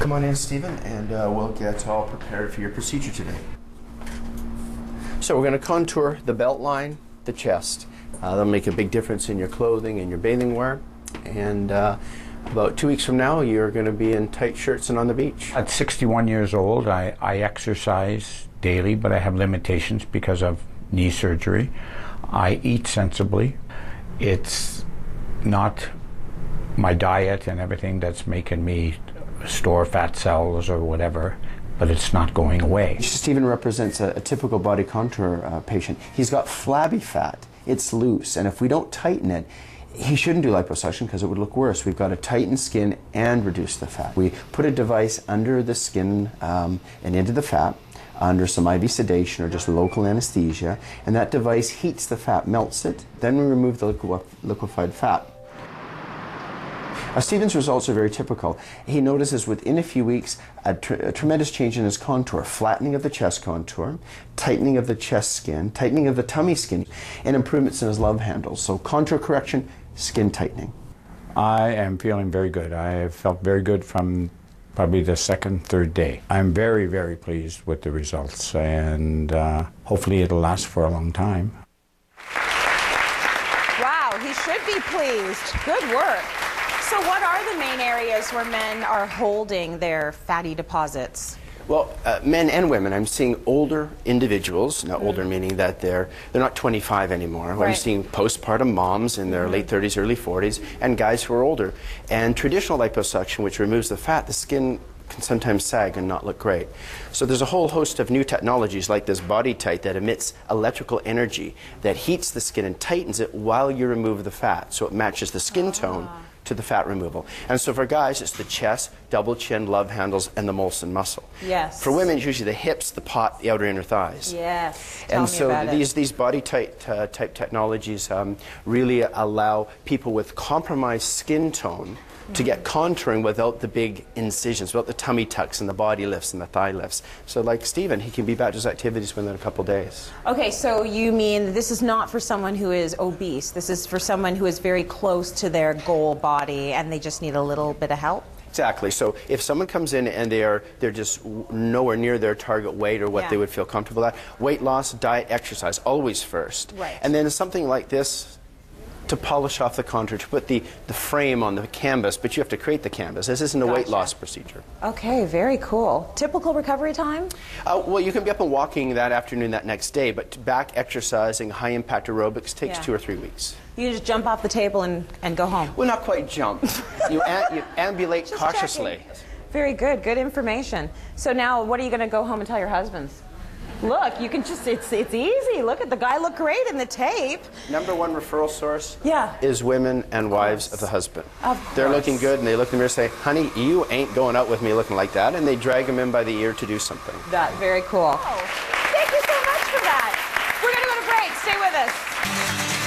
Come on in, Stephen, and we'll get all prepared for your procedure today. So we're going to contour the belt line, the chest. That'll make a big difference in your clothing and your bathing wear. And about 2 weeks from now, you're going to be in tight shirts and on the beach. At 61 years old, I exercise daily, but I have limitations because of knee surgery. I eat sensibly. It's not my diet and everything that's making me store fat cells or whatever, but it's not going away. Stephen represents a typical body contour patient. He's got flabby fat. It's loose, and if we don't tighten it, he shouldn't do liposuction because it would look worse. We've got to tighten skin and reduce the fat. We put a device under the skin and into the fat under some IV sedation or just local anesthesia, and that device heats the fat, melts it, then we remove the liquefied fat. Stephen's results are very typical. He notices within a few weeks a tremendous change in his contour, flattening of the chest contour, tightening of the chest skin, tightening of the tummy skin, and improvements in his love handles. So contour correction, skin tightening. I am feeling very good. I have felt very good from probably the second, third day. I'm very, very pleased with the results, and hopefully it'll last for a long time. Wow, he should be pleased. Good work. So what are the main areas where men are holding their fatty deposits? Well, men and women. I'm seeing older individuals, now older meaning that they're not 25 anymore. Right. I'm seeing postpartum moms in their late 30s, early 40s, and guys who are older. And traditional liposuction, which removes the fat, the skin can sometimes sag and not look great. So there's a whole host of new technologies like this Body Tight that emits electrical energy that heats the skin and tightens it while you remove the fat, so it matches the skin tone to the fat removal. And so for guys, it's the chest, double chin, love handles, and the Molson muscle. Yes. For women, it's usually the hips, the pot, the outer inner thighs. Yes. And so these Body Tight type technologies really allow people with compromised skin tone to get contouring without the big incisions, without the tummy tucks and the body lifts and the thigh lifts. So like Stephen, he can be back to his activities within a couple days. Okay, so you mean this is not for someone who is obese. This is for someone who is very close to their goal body and they just need a little bit of help? Exactly. So if someone comes in and they're just nowhere near their target weight or what they would feel comfortable at, weight loss, diet, exercise, always first. Right. And then something like this, to polish off the contour, to put the frame on the canvas, but you have to create the canvas. This isn't a weight loss procedure. Okay, very cool. Typical recovery time? Well, you can be up and walking that afternoon, that next day, but back exercising, high-impact aerobics takes 2 or 3 weeks. You just jump off the table and go home? Well, not quite jump. you ambulate cautiously. Checking. Very good. Good information. So now, what are you going to go home and tell your husbands? Look, you can just, it's easy. Look at the guy, look great in the tape. Number one referral source is women and wives of the husband. Of course. They're looking good and they look in the mirror and say, honey, you ain't going out with me looking like that. And they drag him in by the ear to do something. Very cool. Oh, thank you so much for that. We're going to go to break. Stay with us.